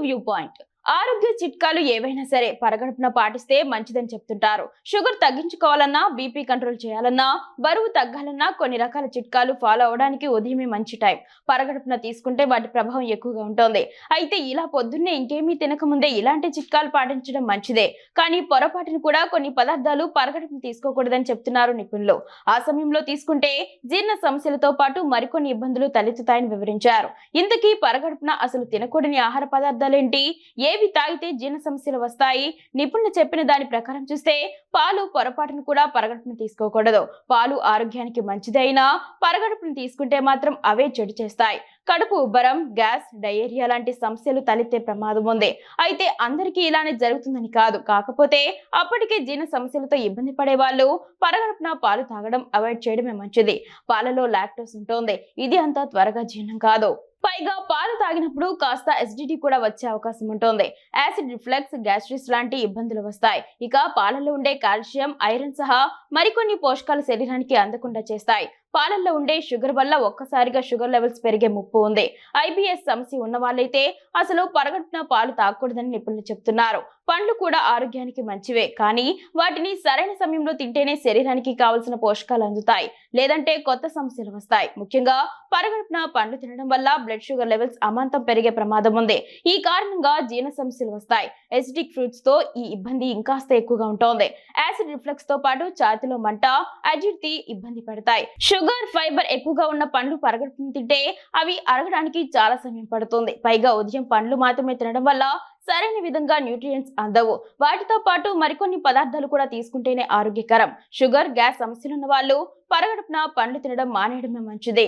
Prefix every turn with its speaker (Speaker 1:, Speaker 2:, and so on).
Speaker 1: View point. ఆరోగ్య చిట్కాలు ఏవైనా సరే పరగడుపున పాటిస్తే మంచిదని చెప్తుంటారు. షుగర్ తగ్గించుకోవాలన్నా, బీపీ కంట్రోల్ చేయాలన్నా, బరువు తగ్గాలన్నా కొన్ని రకాల చిట్కాలు ఫాలో అవడానికి ఉదయమే మంచి టైం. పరగడుపున తీసుకుంటే వాటి ప్రభావం ఎక్కువగా ఉంటుంది. అయితే ఇలా పొద్దున్నే ఇంకేమీ తినకముందే ఇలాంటి చిట్కాలు పాటించడం మంచిదే. కానీ పొరపాటును కూడా కొన్ని పదార్థాలు పరగడుపున తీసుకోకూడదని చెప్తున్నారు నిపుణులు. ఆ సమయంలో తీసుకుంటే జీర్ణ సమస్యలతో పాటు మరికొన్ని ఇబ్బందులు తలెత్తుతాయని వివరించారు. ఇంతకీ పరగడుపున అసలు తినకూడని ఆహార పదార్థాలేంటి? ఏవి తాగితే జీర్ణ సమస్యలు వస్తాయి? నిపుణులు చెప్పిన దాని ప్రకారం చూస్తే పాలు పొరపాటును కూడా పరగడుపున తీసుకోకూడదు. పాలు ఆరోగ్యానికి మంచిదే అయినా పరగడుపున తీసుకుంటే మాత్రం అవే చెడు చేస్తాయి. కడుపు ఉబ్బరం, గ్యాస్, డయేరియా లాంటి సమస్యలు తలెత్తే ప్రమాదం ఉంది. అయితే అందరికీ ఇలానే జరుగుతుందని కాదు. కాకపోతే అప్పటికే జీర్ణ సమస్యలతో ఇబ్బంది పడే వాళ్ళు పరగడుపున పాలు తాగడం అవాయిడ్ చేయడమే మంచిది. పాలలో లాక్టోస్ ఉంటుంది. ఇది అంత త్వరగా జీర్ణం కాదు. పైగా పాలు తాగినప్పుడు కాస్త ఎసిడిటీ కూడా వచ్చే అవకాశం ఉంటుంది. యాసిడ్ రిఫ్లక్స్, గ్యాస్ట్రిస్ లాంటి ఇబ్బందులు వస్తాయి. ఇక పాలలో ఉండే కాల్షియం, ఐరన్ సహా మరికొన్ని పోషకాలు శరీరానికి అందకుండా చేస్తాయి. పాలల్లో ఉండే షుగర్ వల్ల ఒక్కసారిగా షుగర్ లెవెల్స్ పెరిగే ముప్పు ఉంది. ఐబిఎస్ సమస్య ఉన్న వాళ్ళైతే అసలు పరగడుపున పాలు తాగకూడదని నిపుణులు చెప్తున్నారు. పండ్లు కూడా ఆరోగ్యానికి మంచివే, కానీ వాటిని సరైన సమయంలో తింటేనే శరీరానికి కావలసిన పోషకాలు అందుతాయి. లేదంటే కొత్త సమస్యలు వస్తాయి. ముఖ్యంగా పరగడుపున పండ్లు తినడం వల్ల బ్లడ్ షుగర్ లెవెల్స్ అమాంతం పెరిగే ప్రమాదం ఉంది. ఈ కారణంగా జీర్ణ సమస్యలు వస్తాయి. ఎసిడిక్ ఫ్రూట్స్ తో ఈ ఇబ్బంది ఇంకాస్త ఎక్కువగా ఉంటుంది. యాసిడ్ రిఫ్లక్స్ తో పాటు ఛాతీలో మంట, అజీర్తి ఇబ్బంది పెడతాయి. షుగర్, ఫైబర్ ఎక్కువగా ఉన్న పండ్లు పరగడుపున తింటే అవి అరగడానికి చాలా సమయం పడుతుంది. పైగా ఉదయం పండ్లు మాత్రమే తినడం వల్ల సరైన విధంగా న్యూట్రియంట్స్ అందవు. వాటితో పాటు మరికొన్ని పదార్థాలు కూడా తీసుకుంటేనే ఆరోగ్యకరం. షుగర్, గ్యాస్ సమస్యలున్న వాళ్ళు పరగడుపున పండ్లు తినడం మానేయడమే మంచిది.